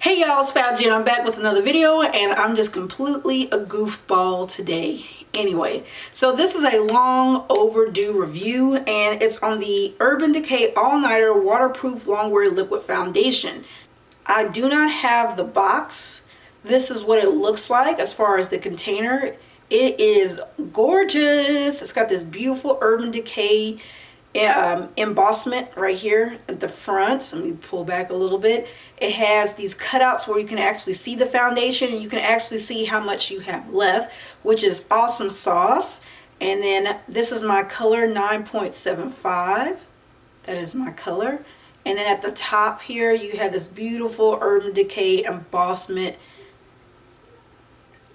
Hey y'all, it's Fat G and I'm back with another video and I'm just completely a goofball today. Anyway, so this is a long overdue review and it's on the Urban Decay All Nighter Waterproof Longwear Liquid Foundation. I do not have the box. This is what it looks like as far as the container. It is gorgeous. It's got this beautiful Urban Decay embossment right here at the front. So let me pull back a little bit. It has these cutouts where you can actually see the foundation and you can actually see how much you have left, which is awesome sauce. And then this is my color 9.75. That is my color. And then at the top here you have this beautiful Urban Decay embossment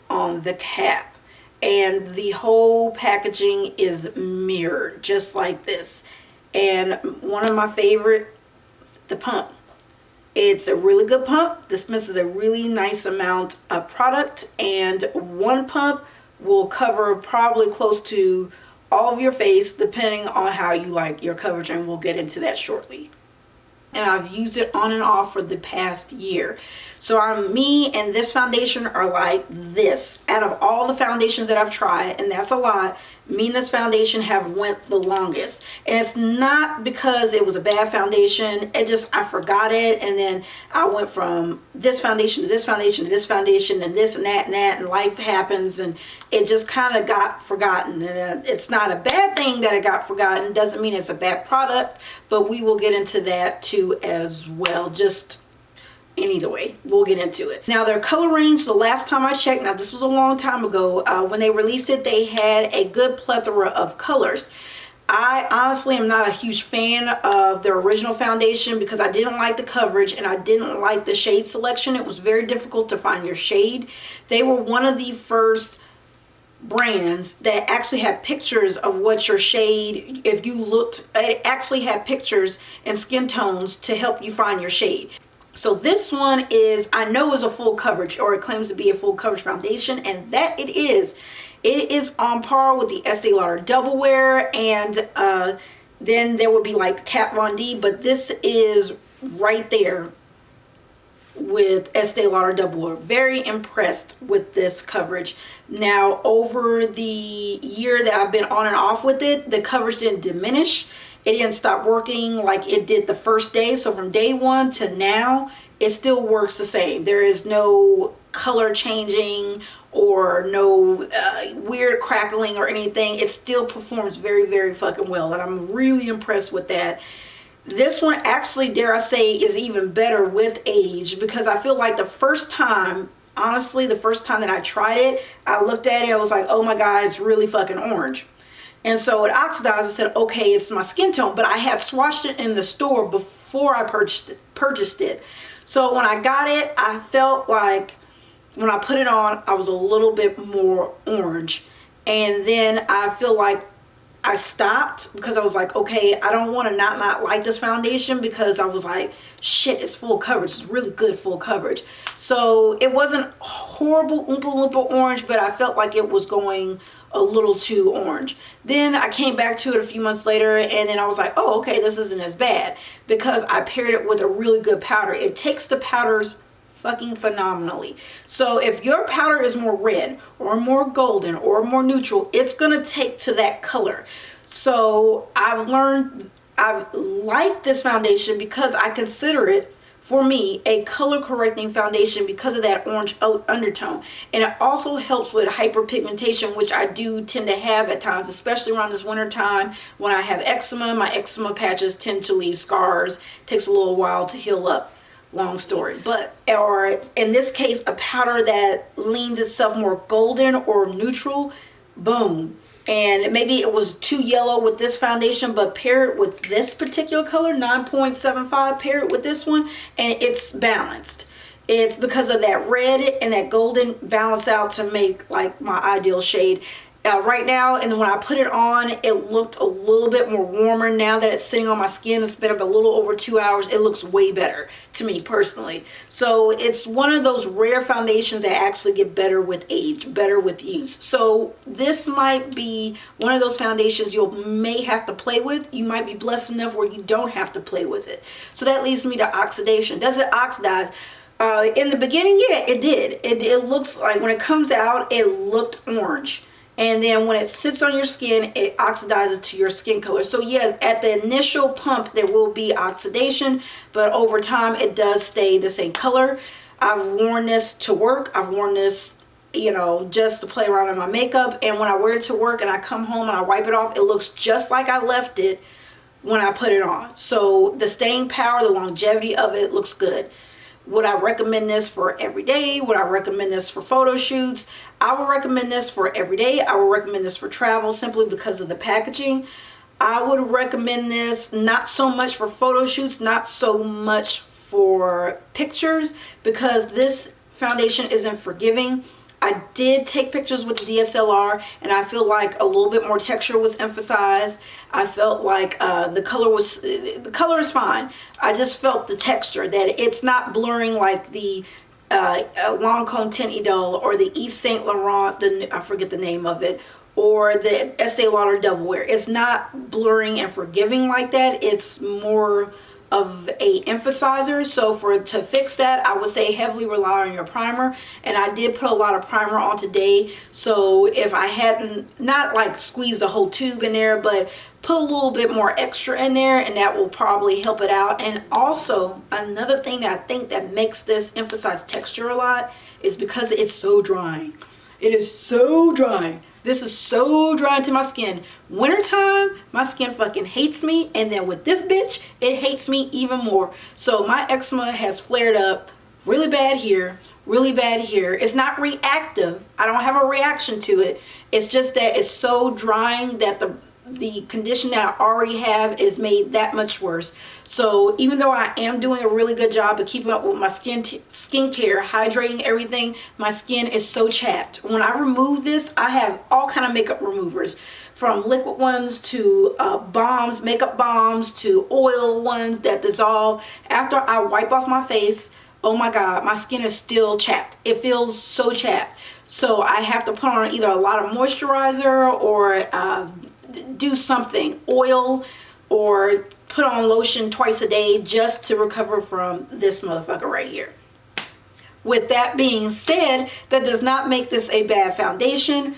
on the cap. And the whole packaging is mirrored just like this. And one of my favorite, the pump. It's a really good pump. Dispenses a really nice amount of product, and one pump will cover probably close to all of your face depending on how you like your coverage, and we'll get into that shortly. And I've used it on and off for the past year. So me and this foundation are like this. Out of all the foundations that I've tried, and that's a lot, me and this foundation have went the longest. And it's not because it was a bad foundation. It just, I forgot it. And then I went from this foundation to this foundation to this foundation and this and that and life happens. And it just kind of got forgotten. And it's not a bad thing that it got forgotten. Doesn't mean it's a bad product, but we will get into that too as well. Just in either way, we'll get into it. Now their color range, the last time I checked, now this was a long time ago, when they released it, they had a good plethora of colors. I honestly am not a huge fan of their original foundation because I didn't like the coverage and I didn't like the shade selection. It was very difficult to find your shade. They were one of the first brands that actually had pictures of what your shade, if you looked, it actually had pictures and skin tones to help you find your shade. So this one is, I know is a full coverage, or it claims to be a full coverage foundation, and that it is. It is on par with the Estee Lauder Double Wear, and then there would be like the Kat Von D, but this is right there with Estee Lauder Double Wear. Very impressed with this coverage. Now over the year that I've been on and off with it, the coverage didn't diminish. It didn't stop working like it did the first day. So from day one to now, it still works the same. There is no color changing or no weird crackling or anything. It still performs very, very fucking well. And I'm really impressed with that. This one actually, dare I say, is even better with age, because I feel like the first time, honestly, the first time that I tried it, I looked at it, I was like, oh my God, it's really fucking orange. And so it oxidized. I said, okay, it's my skin tone, but I had swatched it in the store before I purchased it. So when I got it, I felt like when I put it on, I was a little bit more orange. And then I feel like I stopped because I was like, okay, I don't want to not like this foundation, because I was like, shit, it's full coverage. It's really good full coverage. So it wasn't horrible Oompa Loompa orange, but I felt like it was going a little too orange. Then I came back to it a few months later and then I was like, oh, okay, this isn't as bad, because I paired it with a really good powder. It takes the powders fucking phenomenally. So if your powder is more red or more golden or more neutral, it's gonna take to that color. So I've learned, I've liked this foundation because I consider it, for me, a color correcting foundation because of that orange undertone. And it also helps with hyperpigmentation, which I do tend to have at times, especially around this winter time when I have eczema. My eczema patches tend to leave scars. It takes a little while to heal up. Long story. But, or in this case, a powder that leans itself more golden or neutral, boom. And maybe it was too yellow with this foundation, but pair it with this particular color, 9.75, pair it with this one, and it's balanced. It's because of that red and that golden balance out to make like my ideal shade. Right now, and then when I put it on, it looked a little bit more warmer. Now that it's sitting on my skin, it's been up a little over 2 hours, it looks way better to me personally. So it's one of those rare foundations that actually get better with age, better with use. So this might be one of those foundations you may have to play with. You might be blessed enough where you don't have to play with it. So that leads me to oxidation. Does it oxidize? In the beginning, yeah, it did. It looks like when it comes out, it looked orange. And then when it sits on your skin, it oxidizes to your skin color. So yeah, at the initial pump, there will be oxidation, but over time, it does stay the same color. I've worn this to work. I've worn this, you know, just to play around in my makeup. And when I wear it to work and I come home and I wipe it off, it looks just like I left it when I put it on. So the staying power, the longevity of it looks good. Would I recommend this for every day? Would I recommend this for photo shoots? I would recommend this for every day. I would recommend this for travel simply because of the packaging. I would recommend this not so much for photo shoots, not so much for pictures, because this foundation isn't forgiving. I did take pictures with the DSLR and I feel like a little bit more texture was emphasized. I felt like the color is fine. I just felt the texture, that it's not blurring like the Lancome Tint Idole or the Yves Saint Laurent, I forget the name of it, or the Estee Lauder Double Wear. It's not blurring and forgiving like that. It's more of a emphasizer. So to fix that, I would say heavily rely on your primer, and I did put a lot of primer on today. So if I hadn't, not like squeezed the whole tube in there, but put a little bit more extra in there, and that will probably help it out. And also another thing that I think that makes this emphasize texture a lot is because it's so drying. It is so drying. This is so dry to my skin. Wintertime, my skin fucking hates me. And then with this bitch, it hates me even more. So my eczema has flared up really bad here, really bad here. It's not reactive. I don't have a reaction to it. It's just that it's so drying that the condition that I already have is made that much worse. So even though I am doing a really good job of keeping up with my skincare, hydrating everything, my skin is so chapped. When I remove this, I have all kind of makeup removers, from liquid ones to balms, makeup balms, to oil ones that dissolve. After I wipe off my face, oh my God, my skin is still chapped. It feels so chapped. So I have to put on either a lot of moisturizer or do something, oil, or put on lotion twice a day just to recover from this motherfucker right here. With that being said, that does not make this a bad foundation.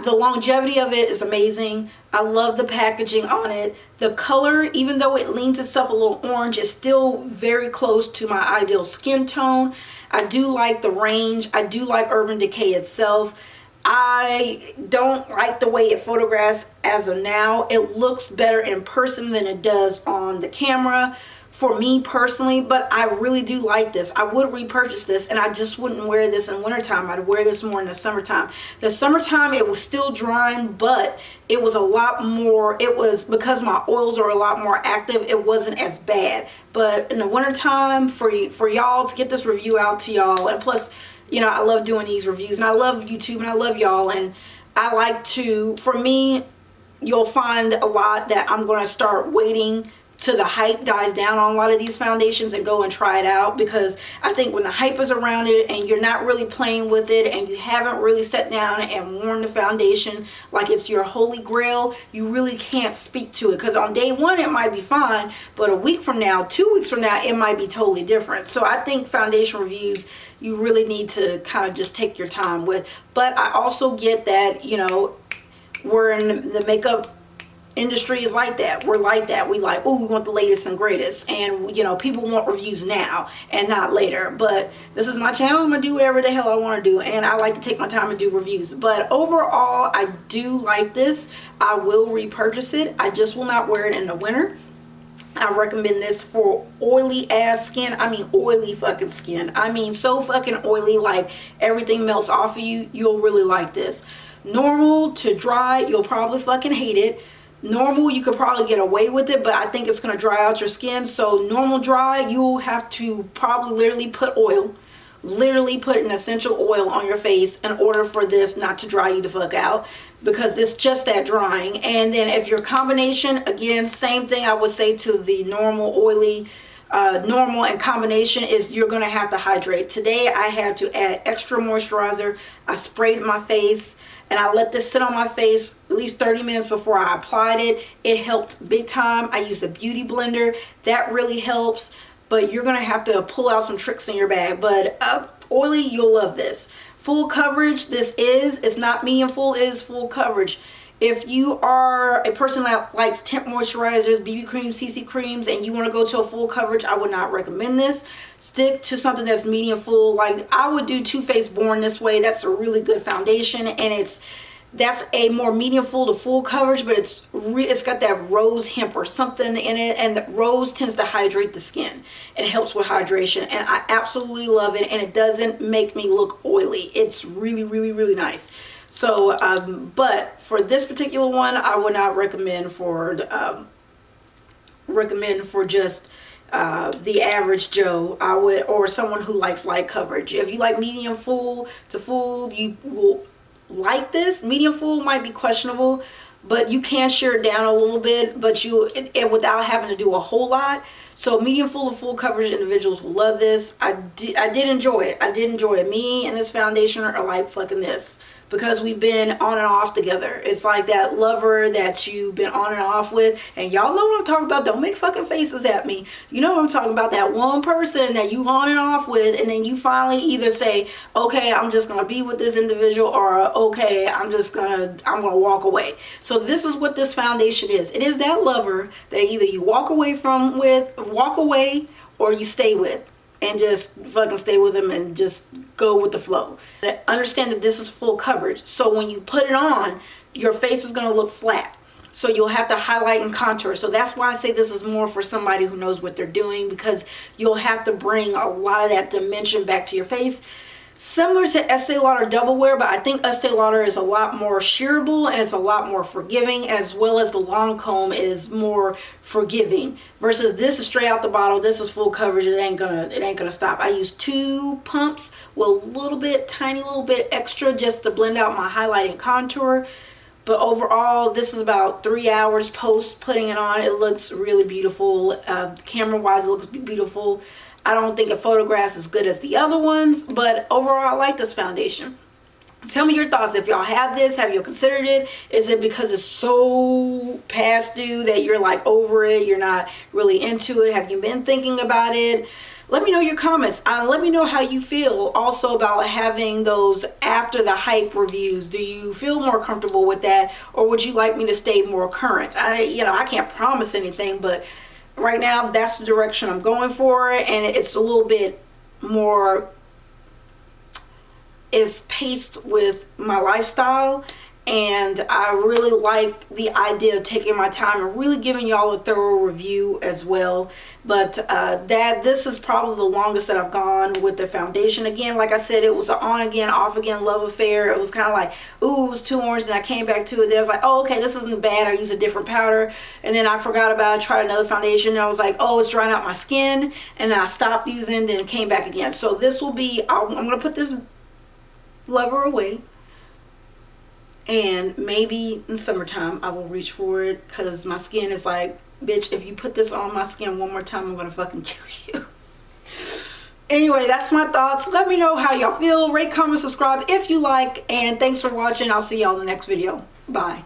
The longevity of it is amazing. I love the packaging on it. The color, even though it leans itself a little orange, is still very close to my ideal skin tone. I do like the range. I do like Urban Decay itself. I don't like the way it photographs as of now. It looks better in person than it does on the camera for me personally, but I really do like this. I would repurchase this, and I just wouldn't wear this in wintertime. I'd wear this more in the summertime. The summertime, it was still drying, but it was a lot more, it was, because my oils are a lot more active, it wasn't as bad. But in the wintertime, for y'all to get this review out to y'all, and plus, you know, I love doing these reviews, and I love YouTube, and I love y'all, and I like to, for me, you'll find a lot that I'm going to start waiting till the hype dies down on a lot of these foundations and go and try it out, because I think when the hype is around it and you're not really playing with it and you haven't really sat down and worn the foundation like it's your holy grail, you really can't speak to it, because on day one it might be fine, but a week from now, 2 weeks from now, it might be totally different. So I think foundation reviews, you really need to kind of just take your time with. But I also get that, you know, we're in the makeup industry is like that. We're like that. We like, oh, we want the latest and greatest, and you know, people want reviews now and not later. But this is my channel. I'm gonna do whatever the hell I want to do, and I like to take my time and do reviews. But overall, I do like this. I will repurchase it. I just will not wear it in the winter. I recommend this for oily ass skin. I mean oily fucking skin. I mean so fucking oily, like everything melts off of you. You'll really like this. Normal to dry, you'll probably fucking hate it. Normal, you could probably get away with it, but I think it's going to dry out your skin. So normal dry, you'll have to probably literally put oil, literally put an essential oil on your face in order for this not to dry you the fuck out, because it's just that drying. And then if your combination, again, same thing I would say to the normal oily, normal and combination, is you're going to have to hydrate. Today I had to add extra moisturizer. I sprayed my face and I let this sit on my face at least 30 minutes before I applied it. It helped big time. I used a beauty blender. That really helps. but you're gonna have to pull out some tricks in your bag. But oily, you'll love this. Full coverage, it's not medium full, it is full coverage. If you are a person that likes tint moisturizers, BB creams, CC creams, and you want to go to a full coverage, I would not recommend this. Stick to something that's medium full. Like I would do Too Faced Born This Way. That's a really good foundation, and that's a more medium full to full coverage, but it's got that rose hemp or something in it, and the rose tends to hydrate the skin. It helps with hydration, and I absolutely love it, and it doesn't make me look oily. It's really, really, really nice. So, but for this particular one, I would not recommend for just the average Joe. I would, or someone who likes light coverage. If you like medium full to full, you will like this. Medium full might be questionable, but you can shear it down a little bit, but without having to do a whole lot. So medium full to full coverage individuals will love this. I did enjoy it. I did enjoy it. Me and this foundation are like fucking this, because we've been on and off together. It's like that lover that you've been on and off with, and y'all know what I'm talking about. Don't make fucking faces at me. You know what I'm talking about, that one person that you on and off with, and then you finally either say, okay, I'm just gonna be with this individual, or okay, I'm gonna walk away. So this is what this foundation is. It is that lover that either you walk away or you stay with, and just fucking stay with them and just go with the flow. Understand that this is full coverage. So when you put it on, your face is gonna look flat. So you'll have to highlight and contour. So that's why I say this is more for somebody who knows what they're doing, because you'll have to bring a lot of that dimension back to your face. Similar to Estee Lauder Double Wear, but I think Estee Lauder is a lot more shearable and it's a lot more forgiving, as well as the Lancome is more forgiving. Versus this is straight out the bottle. This is full coverage. It ain't gonna stop. I use 2 pumps with a little bit, tiny little bit extra, just to blend out my highlight and contour. But overall, this is about 3 hours post putting it on. It looks really beautiful. Camera wise, it looks beautiful. I don't think it photographs as good as the other ones, but overall I like this foundation. Tell me your thoughts. If y'all have this, have you considered it? Is it because it's so past due that you're like over it, you're not really into it? Have you been thinking about it? Let me know your comments. Let me know how you feel also about having those after the hype reviews. Do you feel more comfortable with that, or would you like me to stay more current? I can't promise anything, but right now that's the direction I'm going for, and it's a little bit more, is paced with my lifestyle, and I really like the idea of taking my time and really giving y'all a thorough review as well. But this is probably the longest that I've gone with the foundation. Again, like I said, it was an on again, off again love affair. It was kind of like, ooh, it was too orange, and I came back to it. Then I was like, oh, okay, this isn't bad. I use a different powder, and then I forgot about it, tried another foundation, and I was like, oh, it's drying out my skin, and then I stopped using, then it came back again. So this will be, I'm gonna put this lover away, and maybe in summertime I will reach for it, because my skin is like, bitch, if you put this on my skin one more time, I'm gonna fucking kill you. Anyway, that's my thoughts. Let me know how y'all feel. Rate, comment, subscribe if you like, and thanks for watching. I'll see y'all in the next video. Bye.